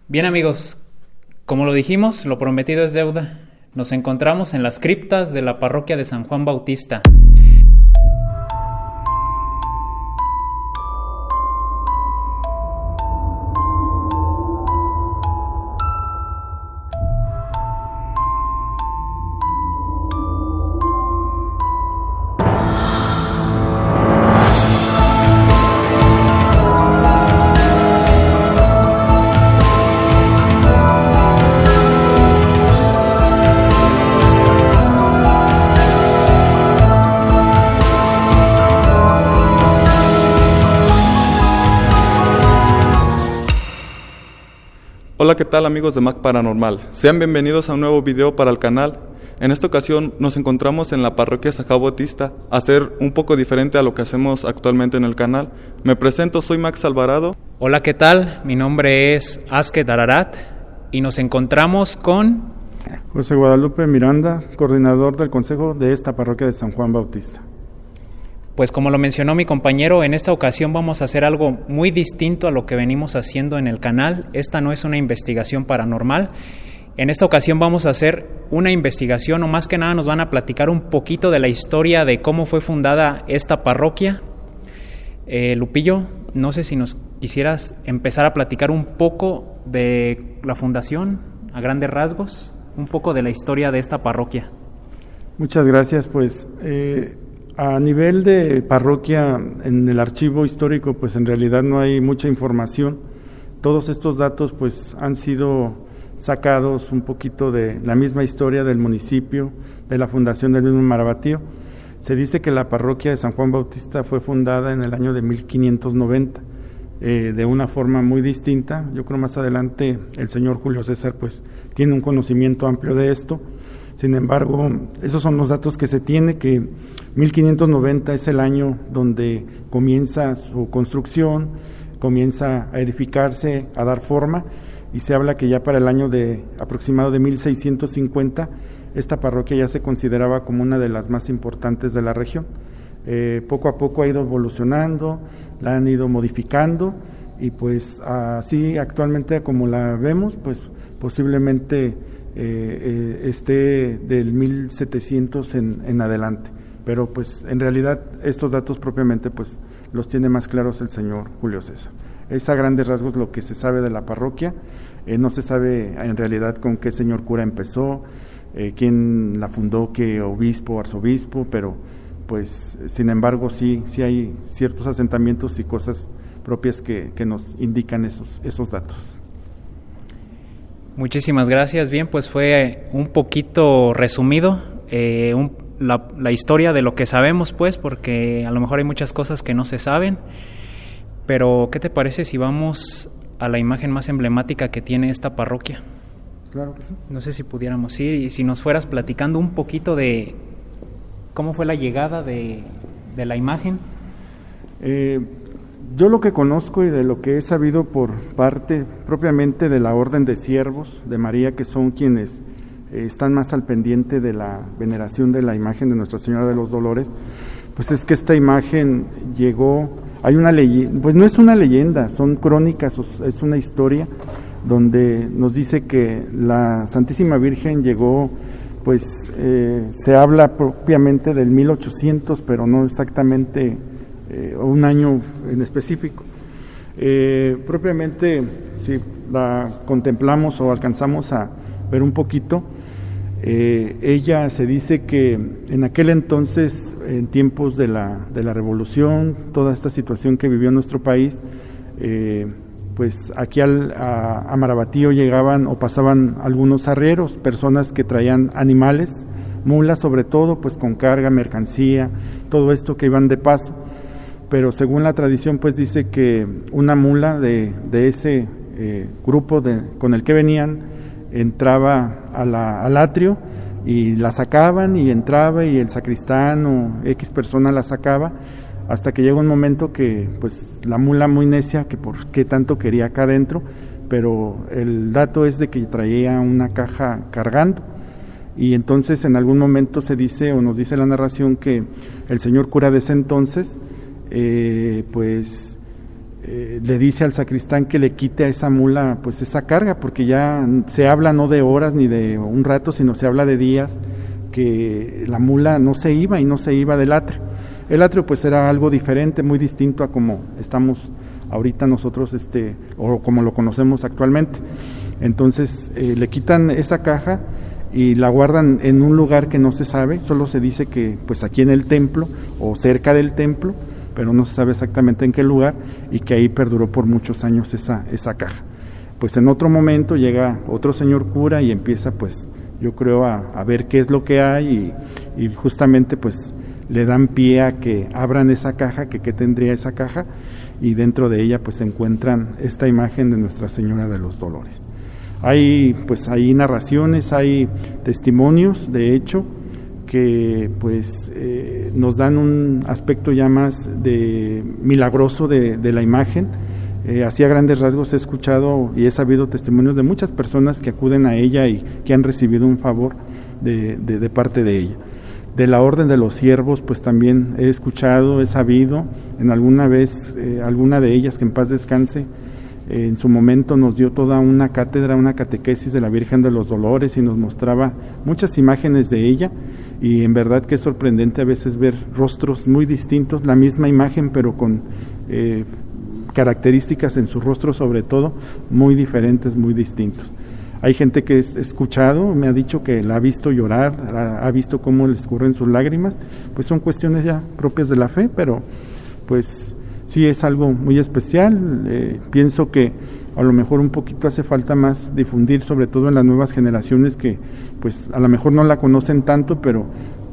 Bien amigos, como lo dijimos, lo prometido es deuda. Nos encontramos en las criptas de la parroquia de San Juan Bautista. Hola, ¿qué tal amigos de Mac Paranormal? Sean bienvenidos a un nuevo video para el canal. En esta ocasión nos encontramos en la parroquia San Juan Bautista, a hacer un poco diferente a lo que hacemos actualmente en el canal. Me presento, soy Max Alvarado. Hola, ¿qué tal? Mi nombre es Asket Ararat y nos encontramos con José Guadalupe Miranda, coordinador del consejo de esta parroquia de San Juan Bautista. Pues como lo mencionó mi compañero, en esta ocasión vamos a hacer algo muy distinto a lo que venimos haciendo en el canal. Esta no es una investigación paranormal. En esta ocasión vamos a hacer una investigación, o más que nada nos van a platicar un poquito de la historia de cómo fue fundada esta parroquia. Lupillo, no sé si nos quisieras empezar a platicar un poco de la fundación, a grandes rasgos, un poco de la historia de esta parroquia. Muchas gracias, pues a nivel de parroquia, en el archivo histórico, pues en realidad no hay mucha información. Todos estos datos pues han sido sacados un poquito de la misma historia del municipio, de la fundación del mismo Marabatío. Se dice que la parroquia de San Juan Bautista fue fundada en el año de 1590, de una forma muy distinta. Yo creo más adelante el señor Julio César pues tiene un conocimiento amplio de esto. Sin embargo, esos son los datos que se tiene, que 1590 es el año donde comienza su construcción, comienza a edificarse, a dar forma, y se habla que ya para el año de aproximado de 1650, esta parroquia ya se consideraba como una de las más importantes de la región. Poco a poco ha ido evolucionando, la han ido modificando, y pues así actualmente como la vemos, pues posiblemente esté del 1700 en adelante, pero pues en realidad estos datos propiamente pues los tiene más claros el señor Julio César. Es a grandes rasgos lo que se sabe de la parroquia. No se sabe en realidad con qué señor cura empezó, quién la fundó, qué obispo, arzobispo, pero pues sin embargo sí hay ciertos asentamientos y cosas propias que nos indican esos datos. Muchísimas gracias. Bien, pues fue un poquito resumido la historia de lo que sabemos, pues, porque a lo mejor hay muchas cosas que no se saben. Pero, ¿qué te parece si vamos a la imagen más emblemática que tiene esta parroquia? Claro que sí. No sé si pudiéramos ir y si nos fueras platicando un poquito de cómo fue la llegada de la imagen. Yo lo que conozco y de lo que he sabido por parte propiamente de la Orden de Siervos de María, que son quienes están más al pendiente de la veneración de la imagen de Nuestra Señora de los Dolores, pues es que esta imagen llegó, hay una leyenda, pues no es una leyenda, son crónicas, es una historia donde nos dice que la Santísima Virgen llegó, pues se habla propiamente del 1800, pero no exactamente un año en específico. Propiamente, si la contemplamos o alcanzamos a ver un poquito, ella se dice que en aquel entonces, en tiempos de la revolución, toda esta situación que vivió nuestro país, pues aquí a Marabatío llegaban o pasaban algunos arrieros, personas que traían animales, mulas sobre todo, pues con carga, mercancía, todo esto que iban de paso. Pero según la tradición pues dice que una mula de ese grupo con el que venían entraba al atrio y la sacaban y entraba, y el sacristán o X persona la sacaba, hasta que llega un momento que pues la mula muy necia, que por qué tanto quería acá adentro, pero el dato es de que traía una caja cargando, y entonces en algún momento se dice o nos dice la narración que el señor cura de ese entonces le dice al sacristán que le quite a esa mula pues esa carga, porque ya se habla no de horas ni de un rato, sino se habla de días, que la mula no se iba del atrio. El atrio pues era algo diferente, muy distinto a como estamos ahorita nosotros, o como lo conocemos actualmente. Entonces le quitan esa caja y la guardan en un lugar que no se sabe, solo se dice que pues aquí en el templo o cerca del templo, pero no se sabe exactamente en qué lugar, y que ahí perduró por muchos años esa caja. Pues en otro momento llega otro señor cura y empieza pues yo creo a ver qué es lo que hay, y justamente pues le dan pie a que abran esa caja, que qué tendría esa caja, y dentro de ella pues se encuentran esta imagen de Nuestra Señora de los Dolores. Hay narraciones, hay testimonios de hecho que pues nos dan un aspecto ya más de milagroso de la imagen. Así a grandes rasgos he escuchado y he sabido testimonios de muchas personas que acuden a ella y que han recibido un favor de parte de ella. De la Orden de los Siervos pues también he escuchado, he sabido, en alguna vez alguna de ellas, que en paz descanse, en su momento nos dio toda una cátedra, una catequesis de la Virgen de los Dolores, y nos mostraba muchas imágenes de ella, y en verdad que es sorprendente a veces ver rostros muy distintos, la misma imagen pero con características en su rostro sobre todo muy diferentes, muy distintos. Hay gente que he escuchado, me ha dicho que la ha visto llorar, ha visto cómo le escurren sus lágrimas, pues son cuestiones ya propias de la fe, pero pues sí es algo muy especial. Pienso que a lo mejor un poquito hace falta más difundir, sobre todo en las nuevas generaciones que pues a lo mejor no la conocen tanto, pero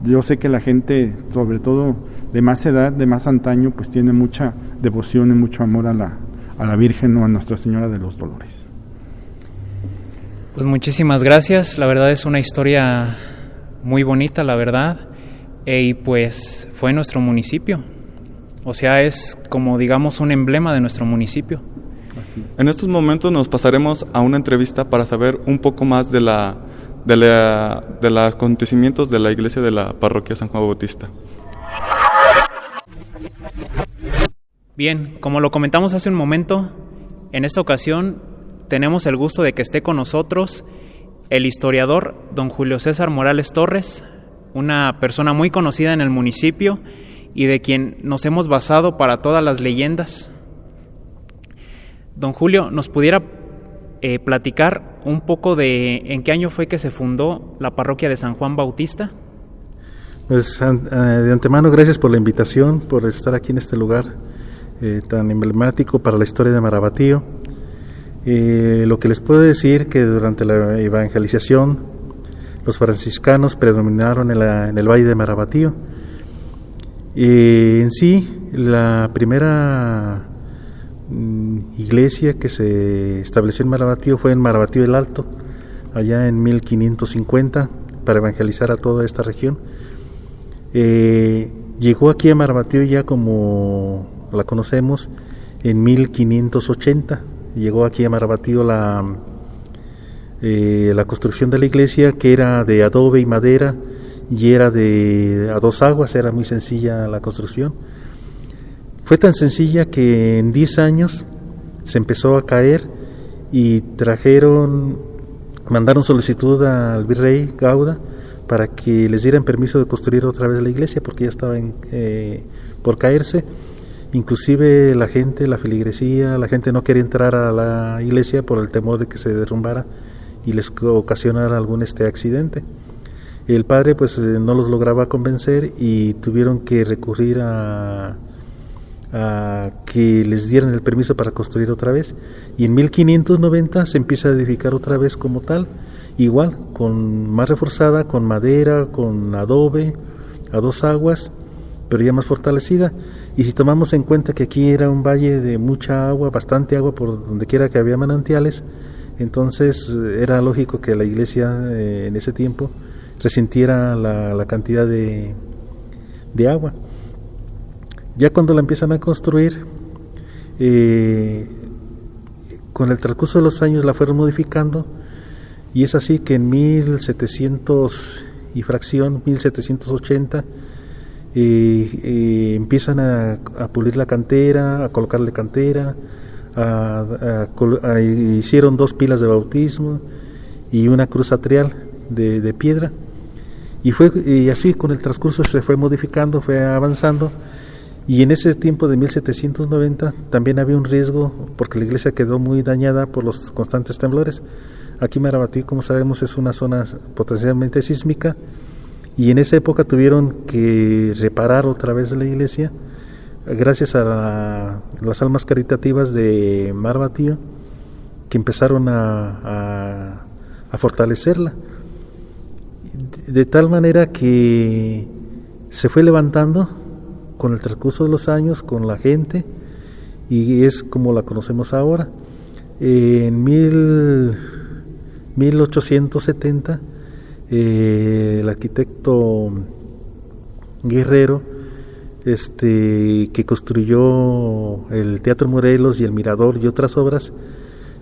yo sé que la gente, sobre todo de más edad, de más antaño, pues tiene mucha devoción y mucho amor a la Virgen o a Nuestra Señora de los Dolores. Pues muchísimas gracias, la verdad es una historia muy bonita, la verdad, y pues fue nuestro municipio, o sea, es como digamos un emblema de nuestro municipio. En estos momentos nos pasaremos a una entrevista para saber un poco más de los acontecimientos de la iglesia de la parroquia San Juan Bautista. Bien, como lo comentamos hace un momento, en esta ocasión tenemos el gusto de que esté con nosotros el historiador don Julio César Morales Torres, una persona muy conocida en el municipio y de quien nos hemos basado para todas las leyendas. Don Julio, ¿nos pudiera platicar un poco de en qué año fue que se fundó la parroquia de San Juan Bautista? Pues de antemano, gracias por la invitación, por estar aquí en este lugar tan emblemático para la historia de Marabatío. Lo que les puedo decir que durante la evangelización los franciscanos predominaron en el valle de Marabatío. En sí, la primera iglesia que se estableció en Marabatío fue en Marabatío el Alto, allá en 1550, para evangelizar a toda esta región. Llegó aquí a Marabatío ya como la conocemos en 1580. Llegó aquí a Marabatío la construcción de la iglesia, que era de adobe y madera, y era a dos aguas, era muy sencilla la construcción. Fue tan sencilla que en 10 años se empezó a caer y mandaron solicitud al virrey Gauda para que les dieran permiso de construir otra vez la iglesia, porque ya estaba por caerse. Inclusive la feligresía, la gente no quería entrar a la iglesia por el temor de que se derrumbara y les ocasionara algún accidente. El padre pues no los lograba convencer y tuvieron que recurrir a que les dieran el permiso para construir otra vez, y en 1590 se empieza a edificar otra vez como tal, igual, con más reforzada, con madera, con adobe, a dos aguas, pero ya más fortalecida. Y si tomamos en cuenta que aquí era un valle de mucha agua, bastante agua por donde quiera que había manantiales, entonces era lógico que la iglesia en ese tiempo resintiera la cantidad de agua. Ya cuando la empiezan a construir, con el transcurso de los años la fueron modificando, y es así que en 1700 y fracción, 1780, empiezan a pulir la cantera, a colocarle cantera, hicieron 2 pilas de bautismo y una cruz atrial de piedra, y así con el transcurso se fue modificando, fue avanzando. Y en ese tiempo de 1790 también había un riesgo porque la iglesia quedó muy dañada por los constantes temblores. Aquí Marabatío, como sabemos, es una zona potencialmente sísmica, y en esa época tuvieron que reparar otra vez la iglesia gracias a las almas caritativas de Marabatío, que empezaron a fortalecerla, de tal manera que se fue levantando con el transcurso de los años, con la gente, y es como la conocemos ahora. En 1870 el arquitecto Guerrero, que construyó el Teatro Morelos y el Mirador y otras obras,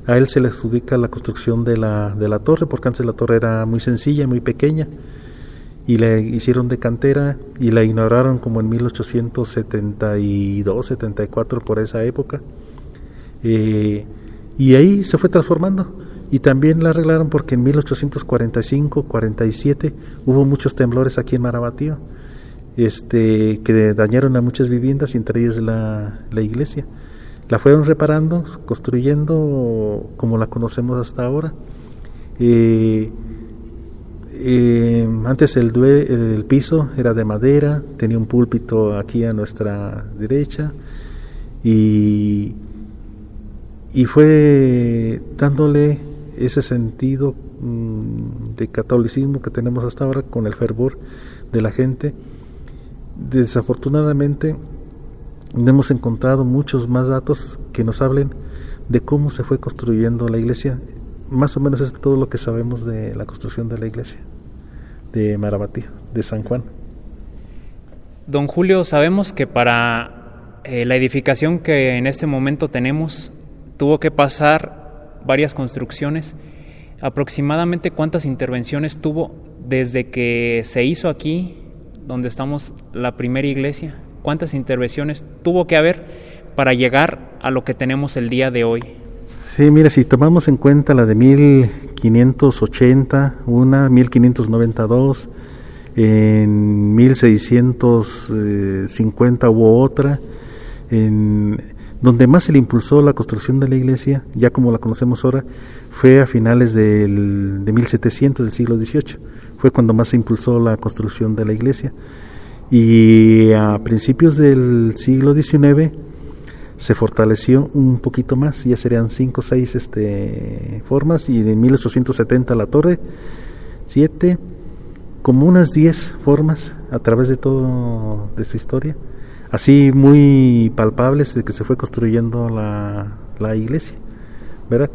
a él se le adjudica la construcción de la torre, porque antes la torre era muy sencilla, muy pequeña, y la hicieron de cantera y la inauguraron como en 1872, 74, por esa época, y ahí se fue transformando. Y también la arreglaron porque en 1845, 47 hubo muchos temblores aquí en Marabatío, que dañaron a muchas viviendas, entre ellas la iglesia. La fueron reparando, construyendo como la conocemos hasta ahora. Antes el piso era de madera, tenía un púlpito aquí a nuestra derecha, y fue dándole ese sentido de catolicismo que tenemos hasta ahora, con el fervor de la gente. Desafortunadamente no hemos encontrado muchos más datos que nos hablen de cómo se fue construyendo la iglesia. Más o menos es todo lo que sabemos de la construcción de la iglesia de Marabatío, de San Juan. Don Julio, sabemos que para la edificación que en este momento tenemos tuvo que pasar varias construcciones. Aproximadamente ¿cuántas intervenciones tuvo desde que se hizo aquí, donde estamos, la primera iglesia? ¿Cuántas intervenciones tuvo que haber para llegar a lo que tenemos el día de hoy? Sí, mira, si tomamos en cuenta la de 1580, 1592, en 1650 hubo otra, donde más se le impulsó la construcción de la iglesia, ya como la conocemos ahora, fue a finales de 1700 del siglo XVIII. Fue cuando más se impulsó la construcción de la iglesia. Y a principios del siglo XIX se fortaleció un poquito más, ya serían 5 o 6 formas, y en 1870 la torre, 7, como unas 10 formas a través de todo de su historia, así muy palpables, de que se fue construyendo la iglesia, ¿verdad?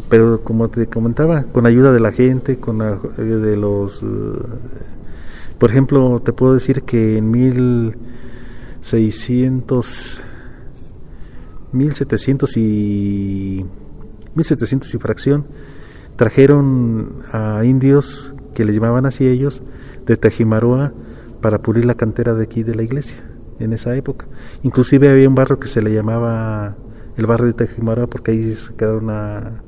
Pero como te comentaba, con ayuda de la gente, con ayuda de los... por ejemplo, te puedo decir que en 1700 y fracción, trajeron a indios que les llamaban así ellos, de Tajimaroa, para pulir la cantera de aquí de la iglesia en esa época. Inclusive había un barrio que se le llamaba el barrio de Tajimaroa, porque ahí se quedaron a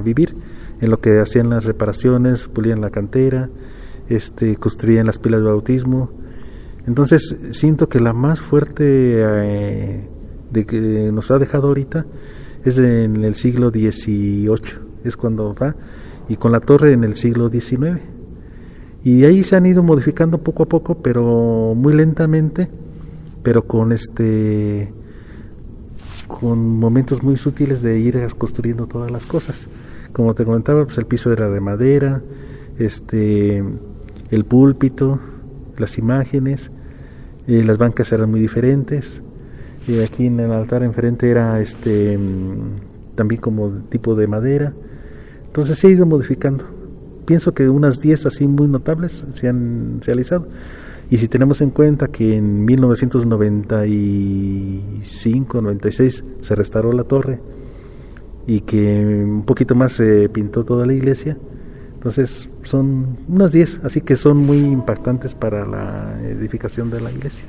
vivir, en lo que hacían las reparaciones, pulían la cantera, construían las pilas de bautismo. Entonces siento que la más fuerte de que nos ha dejado ahorita es en el siglo XVIII, es cuando va, y con la torre en el siglo XIX. Y ahí se han ido modificando poco a poco, pero muy lentamente, pero con momentos muy sutiles de ir construyendo todas las cosas. Como te comentaba, pues el piso era de madera, el púlpito, las imágenes, las bancas eran muy diferentes. Aquí en el altar enfrente era también como tipo de madera. Entonces se ha ido modificando. Pienso que unas 10 así muy notables se han realizado. Y si tenemos en cuenta que en 1995, 96 se restauró la torre, y que un poquito más se pintó toda la iglesia, Entonces son unas 10, así que son muy impactantes para la edificación de la iglesia.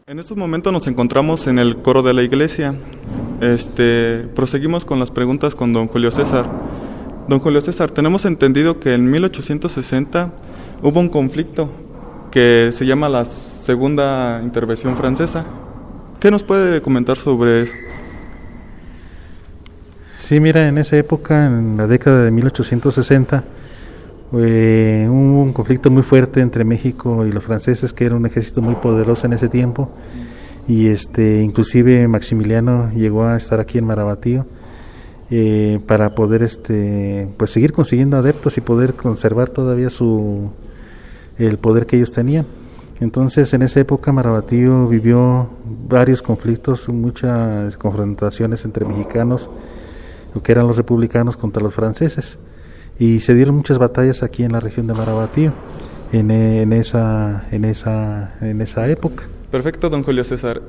En estos momentos nos encontramos en el coro de la iglesia. Proseguimos con las preguntas con don Julio César. Don Julio César, tenemos entendido que en 1860 hubo un conflicto que se llama la Segunda Intervención Francesa. ¿Qué nos puede comentar sobre eso? Sí, mira, en esa época, en la década de 1860, hubo un conflicto muy fuerte entre México y los franceses, que era un ejército muy poderoso en ese tiempo, y inclusive Maximiliano llegó a estar aquí en Marabatío para poder pues seguir consiguiendo adeptos y poder conservar todavía el poder que ellos tenían. Entonces, en esa época Marabatío vivió varios conflictos, muchas confrontaciones entre mexicanos, que eran los republicanos, contra los franceses, y se dieron muchas batallas aquí en la región de Marabatío en esa época. Perfecto, don Julio César.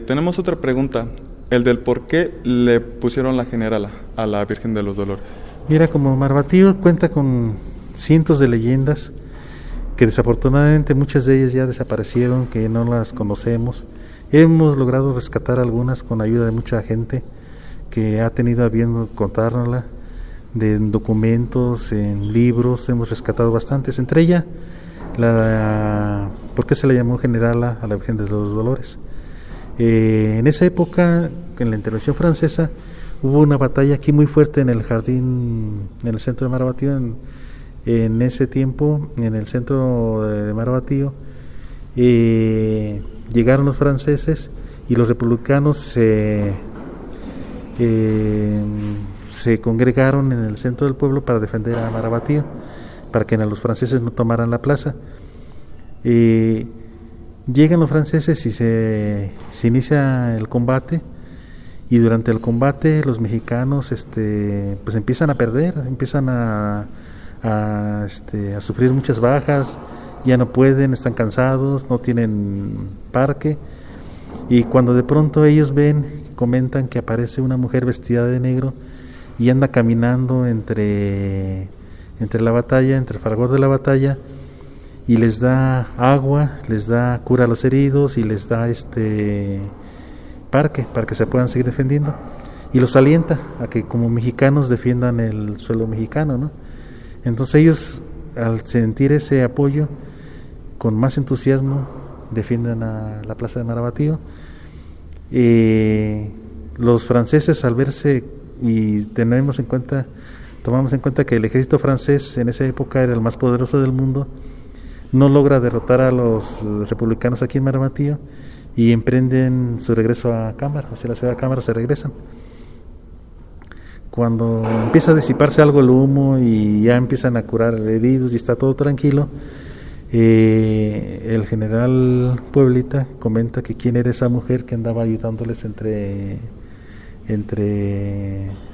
Tenemos otra pregunta, el del por qué le pusieron la generala a la Virgen de los Dolores. Mira, como Marabatío cuenta con cientos de leyendas, que desafortunadamente muchas de ellas ya desaparecieron, que no las conocemos. Hemos logrado rescatar algunas con ayuda de mucha gente que ha tenido a bien contárnosla, de documentos, en libros, hemos rescatado bastantes, entre ellas ¿por qué se le llamó generala a la Virgen de los Dolores? En esa época, en la intervención francesa, hubo una batalla aquí muy fuerte en el jardín, en el centro de Marabatío. En ese tiempo, en el centro de Marabatío, llegaron los franceses y los republicanos se congregaron en el centro del pueblo para defender a Marabatío, para que los franceses no tomaran la plaza. Llegan los franceses y se inicia el combate, y durante el combate los mexicanos pues empiezan a perder, empiezan a sufrir muchas bajas, ya no pueden, están cansados, no tienen parque, y cuando de pronto ellos comentan que aparece una mujer vestida de negro y anda caminando entre la batalla, entre el fragor de la batalla, y les da agua, cura a los heridos y les da parque para que se puedan seguir defendiendo, y los alienta a que como mexicanos defiendan el suelo mexicano, ¿no? Entonces ellos, al sentir ese apoyo, con más entusiasmo defienden a la plaza de Marabatío. Los franceses, al verse, y tomamos en cuenta que el ejército francés en esa época era el más poderoso del mundo, no logra derrotar a los republicanos aquí en Marabatío y emprenden su regreso a Cámara, hacia la ciudad de Cámara se regresan. Cuando empieza a disiparse algo el humo y ya empiezan a curar heridos y está todo tranquilo, el general Pueblita comenta que quién era esa mujer que andaba ayudándoles en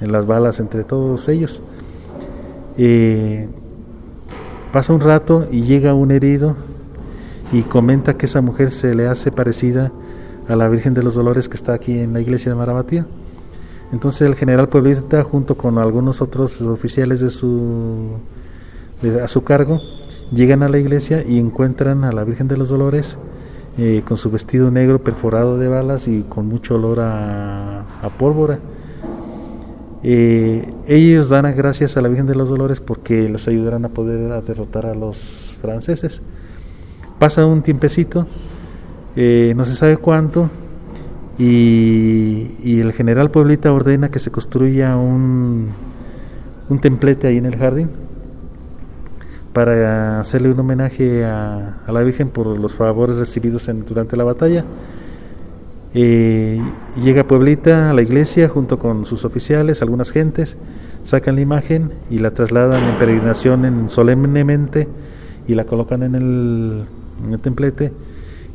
las balas entre todos ellos. Pasa un rato y llega un herido y comenta que esa mujer se le hace parecida a la Virgen de los Dolores que está aquí en la iglesia de Marabatío. Entonces el general Pueblita, junto con algunos otros oficiales a su cargo, llegan a la iglesia y encuentran a la Virgen de los Dolores con su vestido negro perforado de balas y con mucho olor a pólvora. Ellos dan gracias a la Virgen de los Dolores porque los ayudaron a poder derrotar a los franceses. Pasa un tiempecito, no se sabe cuánto, y el general Pueblita ordena que se construya un templete ahí en el jardín para hacerle un homenaje a la Virgen por los favores recibidos durante la batalla. Llega Pueblita a la iglesia junto con sus oficiales, algunas gentes, sacan la imagen y la trasladan en peregrinación solemnemente y la colocan en el templete,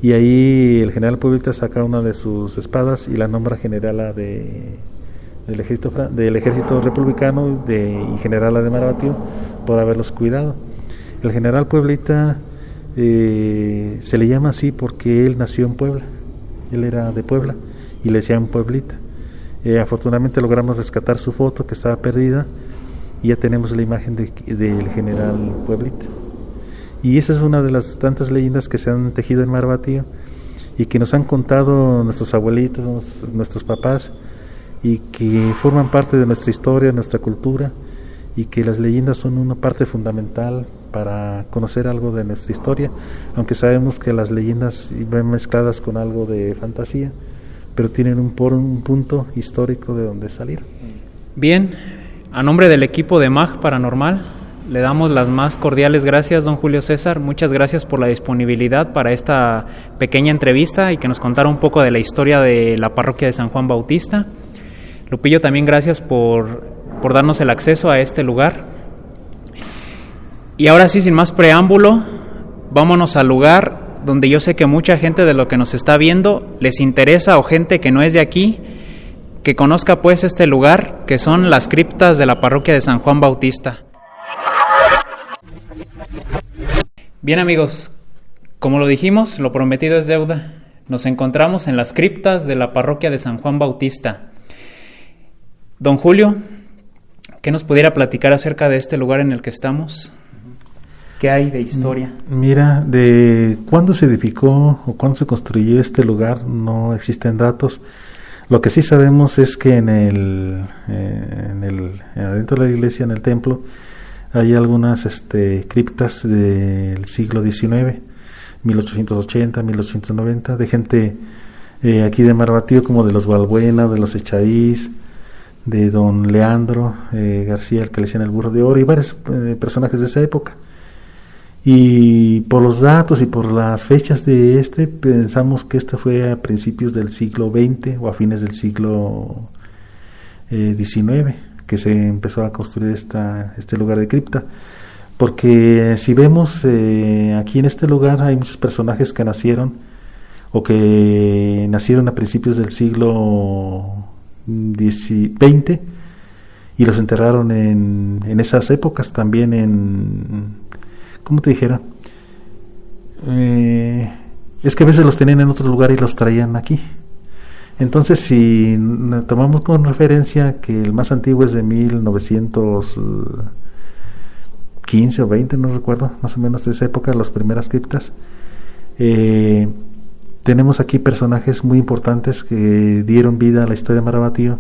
y ahí el general Pueblita saca una de sus espadas y la nombra generala del ejército republicano y generala de Marabatío por haberlos cuidado. El general Pueblita se le llama así porque él nació en Puebla, él era de Puebla y le decían Pueblita. Afortunadamente logramos rescatar su foto que estaba perdida y ya tenemos la imagen del general Pueblita. Y esa es una de las tantas leyendas que se han tejido en Marabatío y que nos han contado nuestros abuelitos, nuestros papás, y que forman parte de nuestra historia, nuestra cultura, y que las leyendas son una parte fundamental para conocer algo de nuestra historia, aunque sabemos que las leyendas van mezcladas con algo de fantasía, pero tienen un punto histórico de donde salir. Bien, a nombre del equipo de MAG Paranormal, le damos las más cordiales gracias, don Julio César. Muchas gracias por la disponibilidad para esta pequeña entrevista y que nos contara un poco de la historia de la parroquia de San Juan Bautista. Lupillo, también gracias por darnos el acceso a este lugar. Y ahora sí, sin más preámbulo, vámonos al lugar donde yo sé que mucha gente de lo que nos está viendo les interesa, o gente que no es de aquí, que conozca pues este lugar, que son las criptas de la parroquia de San Juan Bautista. Bien, amigos, como lo dijimos, lo prometido es deuda. Nos encontramos en las criptas de la parroquia de San Juan Bautista. Don Julio, ¿qué nos pudiera platicar acerca de este lugar en el que estamos? ¿Qué hay de historia? Mira, de cuándo se edificó o cuándo se construyó este lugar no existen datos. Lo que sí sabemos es que dentro de la iglesia, en el templo, hay algunas criptas del siglo XIX, 1880, 1890, de gente aquí de Marabatío, como de los Balbuena, de los Echaíz, de don Leandro García, el que le decían el burro de oro, y varios personajes de esa época. Y por los datos y por las fechas de pensamos que fue a principios del siglo XX o a fines del siglo XIX, que se empezó a construir este lugar de cripta, porque si vemos aquí en este lugar hay muchos personajes que nacieron o que nacieron a principios del siglo XX y los enterraron en esas épocas también ¿cómo te dijera? Es que a veces los tenían en otro lugar y los traían aquí. Entonces, si tomamos con referencia que el más antiguo es de 1915 o 20, no recuerdo, más o menos de esa época, las primeras criptas, tenemos aquí personajes muy importantes que dieron vida a la historia de Marabatío,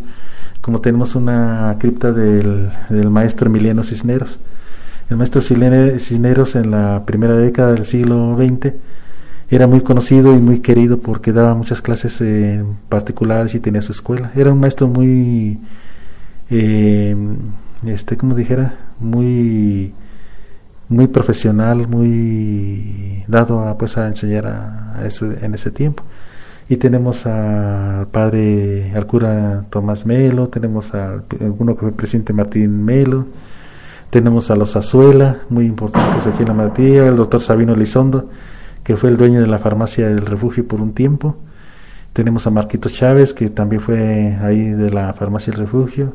como tenemos una cripta del maestro Emiliano Cisneros. El maestro Cisneros en la primera década del siglo XX era muy conocido y muy querido porque daba muchas clases particulares y tenía su escuela. Era un maestro muy, como dijera, muy profesional, muy dado a enseñar en ese tiempo. Y tenemos al cura Tomás Melo, tenemos uno que fue presidente Martín Melo, tenemos a los Azuela, muy importantes aquí en la Maratía, el doctor Sabino Elizondo, que fue el dueño de la farmacia del Refugio por un tiempo. Tenemos a Marquito Chávez, que también fue ahí de la farmacia del Refugio.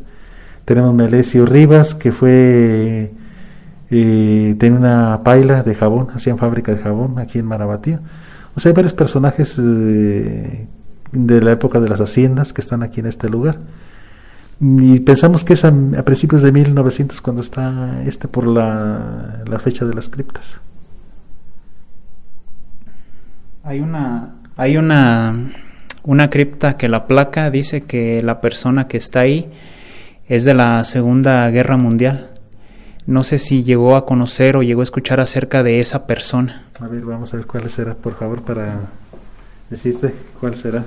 Tenemos a Melesio Rivas, que tenía una paila de jabón, hacían fábrica de jabón aquí en Marabatío. O sea, hay varios personajes de la época de las haciendas que están aquí en este lugar. Y pensamos que es a principios de 1900 cuando está por la fecha de las criptas. Hay una cripta que la placa dice que la persona que está ahí es de la Segunda Guerra Mundial. No sé si llegó a conocer o llegó a escuchar acerca de esa persona. A ver, vamos a ver cuál será, por favor, para decirte cuál será.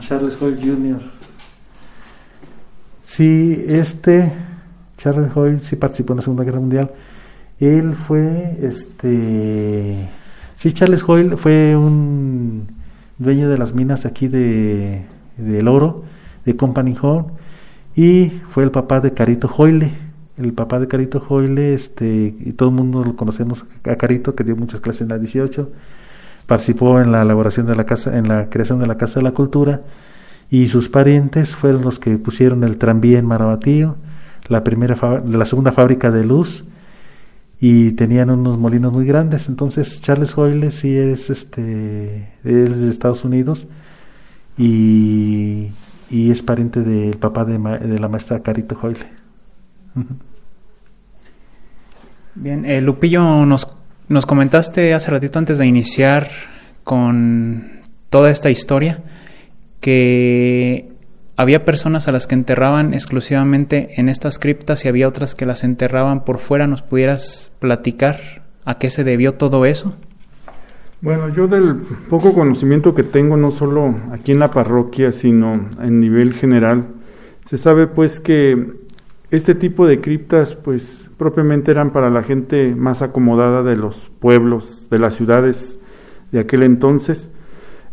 Charles Hoyle Jr. Sí, Charles Hoyle sí participó en la Segunda Guerra Mundial. Él fue, Charles Hoyle fue un dueño de las minas aquí del oro, de Company Hall, y fue el papá de Carito Hoyle. El papá de Carito Hoyle, y todo el mundo lo conocemos a Carito, que dio muchas clases en la 18, participó en la elaboración de la casa, en la creación de la Casa de la Cultura, y sus parientes fueron los que pusieron el tranvía en Marabatío, la segunda fábrica de luz, y tenían unos molinos muy grandes. Entonces Charles Hoyle sí es él es de Estados Unidos, y es pariente del papá de la maestra Carito Hoyle. Bien, Lupillo, nos comentaste hace ratito antes de iniciar con toda esta historia que había personas a las que enterraban exclusivamente en estas criptas y había otras que las enterraban por fuera. ¿Nos pudieras platicar a qué se debió todo eso? Bueno, yo del poco conocimiento que tengo, no solo aquí en la parroquia, sino en nivel general, se sabe pues que este tipo de criptas pues propiamente eran para la gente más acomodada de los pueblos, de las ciudades de aquel entonces.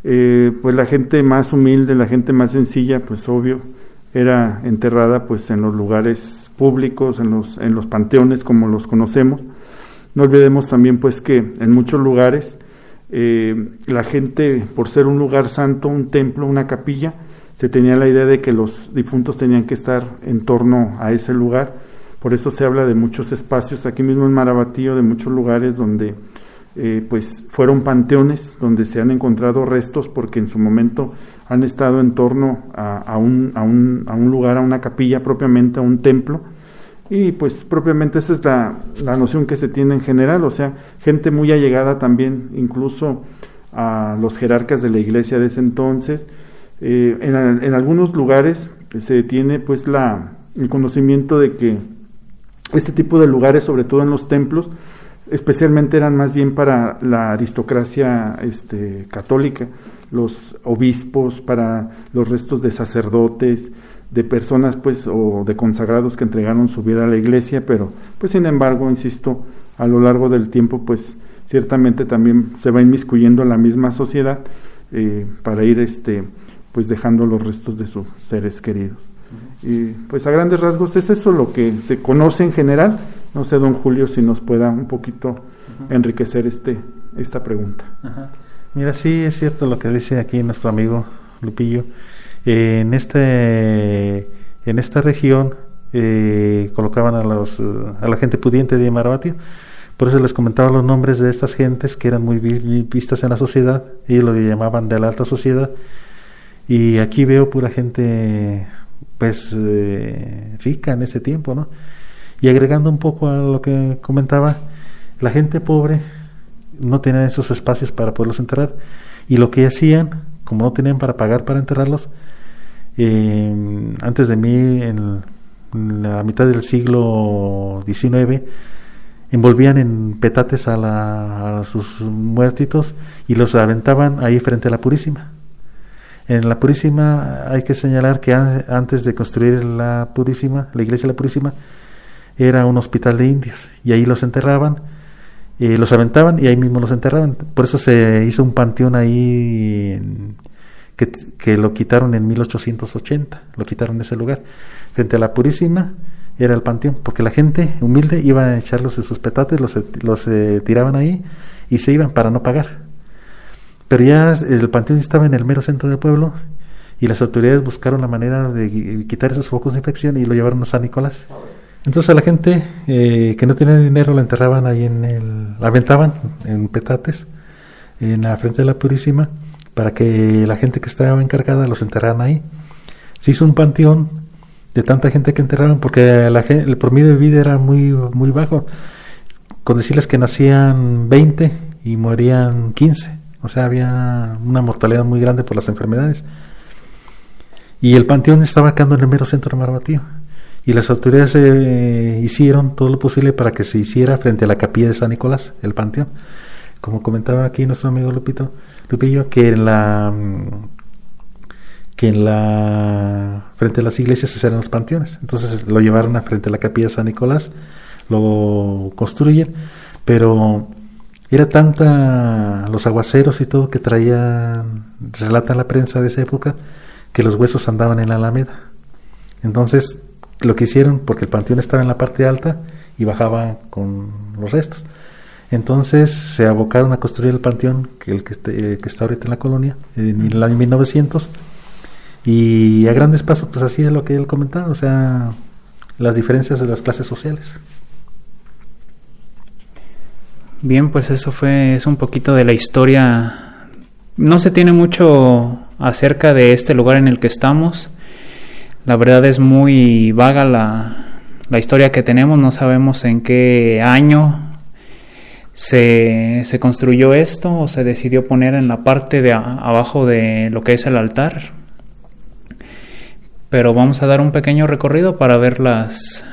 Pues la gente más humilde, la gente más sencilla, pues obvio, era enterrada pues en los lugares públicos, en los panteones como los conocemos. No olvidemos también pues que en muchos lugares la gente, por ser un lugar santo, un templo, una capilla, se tenía la idea de que los difuntos tenían que estar en torno a ese lugar. Por eso se habla de muchos espacios aquí mismo en Marabatío, de muchos lugares donde pues fueron panteones, donde se han encontrado restos, porque en su momento han estado en torno a un lugar, a una capilla propiamente, a un templo, y pues propiamente esa es la noción que se tiene en general. O sea, gente muy allegada también, incluso a los jerarcas de la iglesia de ese entonces. En algunos lugares se tiene pues el conocimiento de que este tipo de lugares, sobre todo en los templos, especialmente eran más bien para la aristocracia católica, los obispos, para los restos de sacerdotes, de personas pues o de consagrados que entregaron su vida a la iglesia. Pero pues sin embargo, insisto, a lo largo del tiempo pues ciertamente también se va inmiscuyendo la misma sociedad para ir pues dejando los restos de sus seres queridos. Y pues a grandes rasgos es eso lo que se conoce en general. No sé, don Julio, si nos pueda un poquito enriquecer esta pregunta. Mira, sí es cierto lo que dice aquí nuestro amigo Lupillo. En esta región colocaban a la gente pudiente de Marabatío. Por eso les comentaba los nombres de estas gentes que eran muy vistas en la sociedad. Ellos lo llamaban de la alta sociedad. Y aquí veo pura gente pues rica en ese tiempo, ¿no? Y agregando un poco a lo que comentaba, la gente pobre no tenía esos espacios para poderlos enterrar, y lo que hacían, como no tenían para pagar para enterrarlos, antes de mí, en la mitad del siglo XIX, envolvían en petates a sus muertitos y los aventaban ahí frente a la Purísima. En la Purísima hay que señalar que antes de construir la Purísima, la iglesia de la Purísima, era un hospital de indios, y ahí los enterraban, los aventaban y ahí mismo los enterraban. Por eso se hizo un panteón ahí que lo quitaron en 1880, lo quitaron de ese lugar. Frente a la Purísima era el panteón, porque la gente humilde iba a echarlos en sus petates, los tiraban ahí y se iban para no pagar. Pero ya el panteón estaba en el mero centro del pueblo, y las autoridades buscaron la manera de quitar esos focos de infección y lo llevaron a San Nicolás. Entonces a la gente que no tenía dinero la enterraban ahí la aventaban en petates en la frente de la Purísima, para que la gente que estaba encargada los enterraran ahí. Se hizo un panteón de tanta gente que enterraban, porque el promedio de vida era muy, muy bajo, con decirles que nacían 20 y morían 15. O sea, había una mortalidad muy grande por las enfermedades. Y el panteón estaba quedando en el mero centro de Marabatío. Y las autoridades hicieron todo lo posible para que se hiciera frente a la capilla de San Nicolás, el panteón. Como comentaba aquí nuestro amigo Lupillo, que en la frente a las iglesias se hacían los panteones. Entonces lo llevaron a frente a la capilla de San Nicolás, lo construyen, pero era tanta los aguaceros y todo que traían, relata la prensa de esa época, que los huesos andaban en la Alameda. Entonces, lo que hicieron, porque el panteón estaba en la parte alta y bajaba con los restos. Entonces se abocaron a construir el panteón, que está ahorita en la colonia, en el año 1900. Y a grandes pasos, pues así es lo que él comentaba, o sea, las diferencias de las clases sociales. Bien, pues eso es un poquito de la historia. No se tiene mucho acerca de este lugar en el que estamos. La verdad es muy vaga la historia que tenemos. No sabemos en qué año se construyó esto o se decidió poner en la parte de abajo de lo que es el altar. Pero vamos a dar un pequeño recorrido para ver las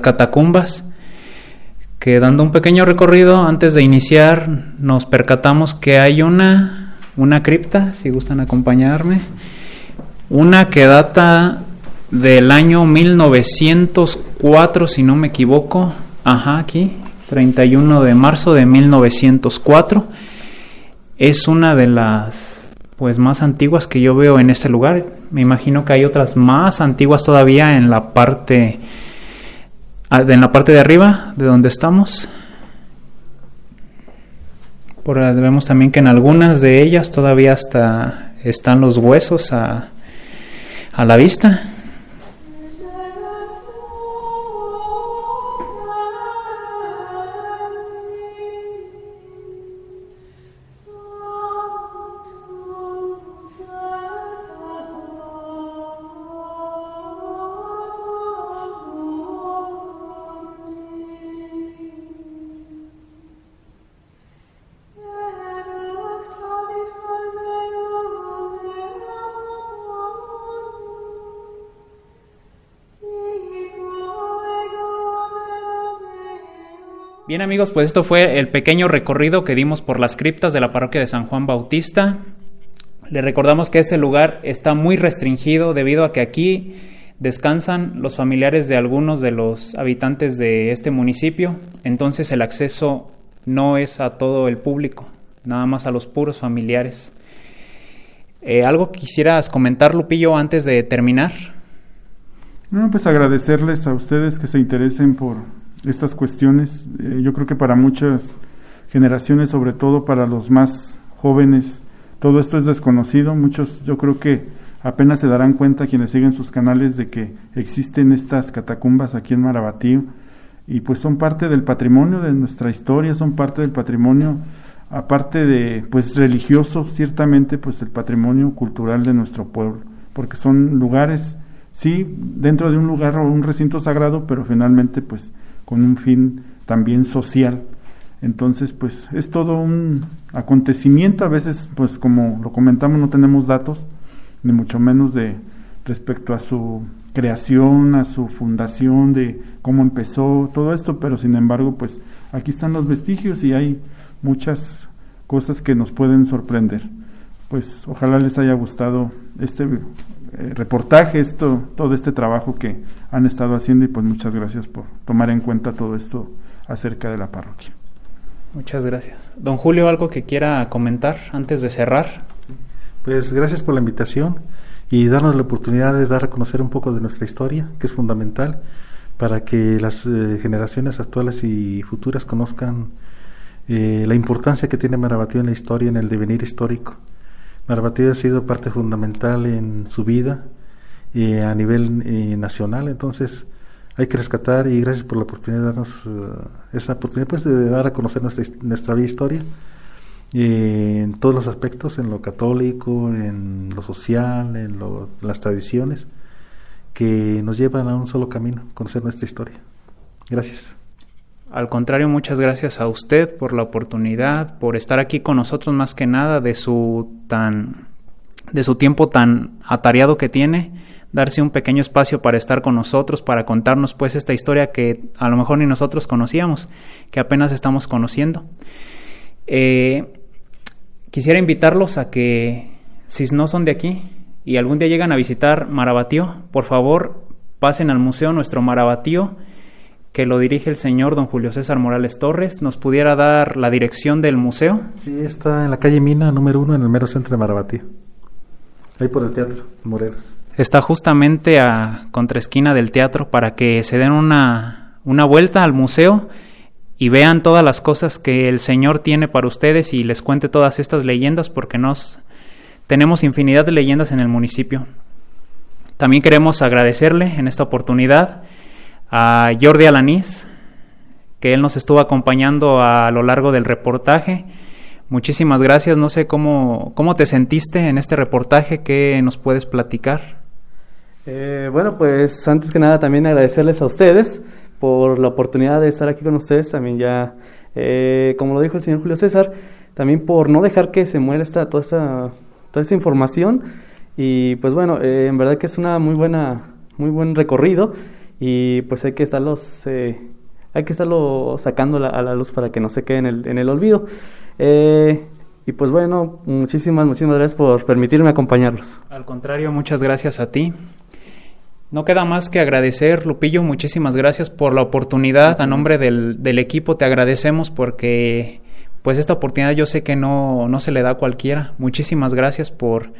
catacumbas. Que dando un pequeño recorrido, antes de iniciar, nos percatamos que hay una cripta, si gustan acompañarme, una que data del año 1904, si no me equivoco, aquí, 31 de marzo de 1904, es una de las más antiguas que yo veo en este lugar. Me imagino que hay otras más antiguas todavía en la parte de arriba de donde estamos. Vemos también que en algunas de ellas todavía hasta están los huesos a la vista. Bien amigos, pues esto fue el pequeño recorrido que dimos por las criptas de la parroquia de San Juan Bautista. Les recordamos que este lugar está muy restringido debido a que aquí descansan los familiares de algunos de los habitantes de este municipio. Entonces el acceso no es a todo el público, nada más a los puros familiares. ¿Algo que quisieras comentar, Lupillo, antes de terminar? No, pues agradecerles a ustedes que se interesen por estas cuestiones. Yo creo que para muchas generaciones, sobre todo para los más jóvenes, todo esto es desconocido. Muchos, yo creo que apenas se darán cuenta, quienes siguen sus canales, de que existen estas catacumbas aquí en Marabatío, y pues son parte del patrimonio de nuestra historia, son parte del patrimonio, aparte de religioso, ciertamente el patrimonio cultural de nuestro pueblo, porque son lugares, sí, dentro de un lugar o un recinto sagrado, pero finalmente con un fin también social. Entonces es todo un acontecimiento. A veces como lo comentamos, no tenemos datos, ni mucho menos de respecto a su creación, a su fundación, de cómo empezó todo esto, pero sin embargo aquí están los vestigios y hay muchas cosas que nos pueden sorprender. Ojalá les haya gustado este reportaje, todo este trabajo que han estado haciendo, y muchas gracias por tomar en cuenta todo esto acerca de la parroquia. Muchas gracias. Don Julio, ¿algo que quiera comentar antes de cerrar? Pues gracias por la invitación y darnos la oportunidad de dar a conocer un poco de nuestra historia, que es fundamental para que las generaciones actuales y futuras conozcan la importancia que tiene Marabatío en la historia, en el devenir histórico. Marabatío ha sido parte fundamental en su vida a nivel nacional, entonces hay que rescatar, y gracias por la oportunidad de darnos esa oportunidad de dar a conocer nuestra vida historia en todos los aspectos, en lo católico, en lo social, en las tradiciones que nos llevan a un solo camino, conocer nuestra historia. Gracias. Al contrario, muchas gracias a usted por la oportunidad, por estar aquí con nosotros, más que nada de su tiempo tan atareado que tiene, darse un pequeño espacio para estar con nosotros, para contarnos esta historia que a lo mejor ni nosotros conocíamos, que apenas estamos conociendo. Quisiera invitarlos a que, si no son de aquí y algún día llegan a visitar Marabatío, por favor pasen al museo Nuestro Marabatío, que lo dirige el señor don Julio César Morales Torres. ¿Nos pudiera dar la dirección del museo? Sí, está en la calle Mina, número 1, en el mero centro de Marabatío, ahí por el Teatro Morelos. Está justamente a contraesquina del teatro para que se den una vuelta al museo y vean todas las cosas que el Señor tiene para ustedes y les cuente todas estas leyendas, porque tenemos infinidad de leyendas en el municipio. También queremos agradecerle en esta oportunidad a Jordi Alanís, que él nos estuvo acompañando a lo largo del reportaje. Muchísimas gracias. No sé cómo te sentiste en este reportaje, ¿qué nos puedes platicar? Bueno, pues antes que nada también agradecerles a ustedes por la oportunidad de estar aquí con ustedes. También ya, como lo dijo el señor Julio César, también por no dejar que se muera toda esta información. Y pues bueno, en verdad que es una muy buen recorrido, y pues hay que estarlo sacando a la luz para que no se quede en el olvido. Y pues bueno, muchísimas gracias por permitirme acompañarlos. Al contrario, muchas gracias a ti. No queda más que agradecer, Lupillo, muchísimas gracias por la oportunidad. A nombre del equipo te agradecemos, porque pues esta oportunidad yo sé que no se le da a cualquiera. Muchísimas gracias por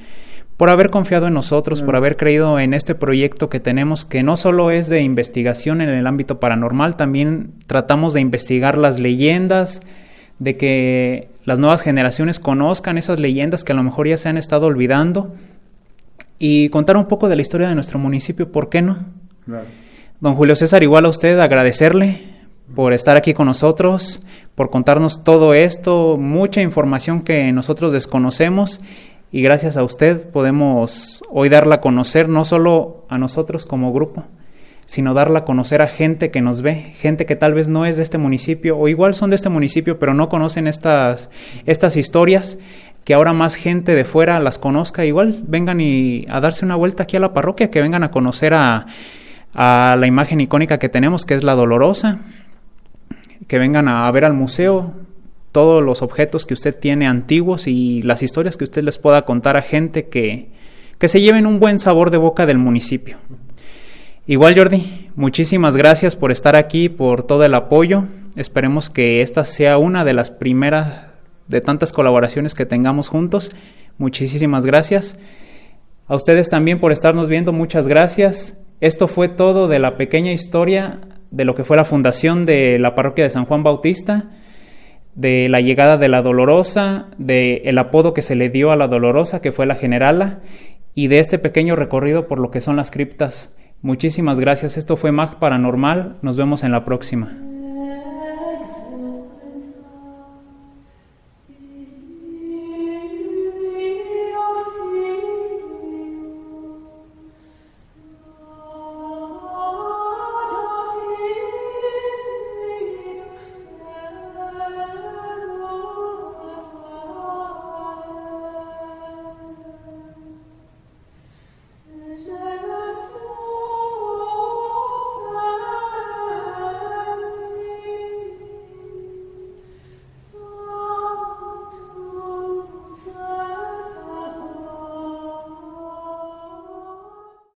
haber confiado en nosotros, por haber creído en este proyecto que tenemos, que no solo es de investigación en el ámbito paranormal, también tratamos de investigar las leyendas, de que las nuevas generaciones conozcan esas leyendas que a lo mejor ya se han estado olvidando, y contar un poco de la historia de nuestro municipio, ¿por qué no? Claro. Don Julio César, igual a usted agradecerle por estar aquí con nosotros, por contarnos todo esto, mucha información que nosotros desconocemos, y gracias a usted podemos hoy darla a conocer, no solo a nosotros como grupo, sino darla a conocer a gente que nos ve, gente que tal vez no es de este municipio, o igual son de este municipio, pero no conocen estas historias, que ahora más gente de fuera las conozca. Igual vengan a darse una vuelta aquí a la parroquia, que vengan a conocer a la imagen icónica que tenemos, que es la Dolorosa, que vengan a ver al museo todos los objetos que usted tiene antiguos y las historias que usted les pueda contar a gente que se lleven un buen sabor de boca del municipio. Igual, Jordi, muchísimas gracias por estar aquí, por todo el apoyo. Esperemos que esta sea una de las primeras de tantas colaboraciones que tengamos juntos. Muchísimas gracias. A ustedes también por estarnos viendo, muchas gracias. Esto fue todo de la pequeña historia de lo que fue la fundación de la parroquia de San Juan Bautista, de la llegada de la Dolorosa, del apodo que se le dio a la Dolorosa, que fue la Generala, y de este pequeño recorrido por lo que son las criptas. Muchísimas gracias. Esto fue MAG Paranormal. Nos vemos en la próxima.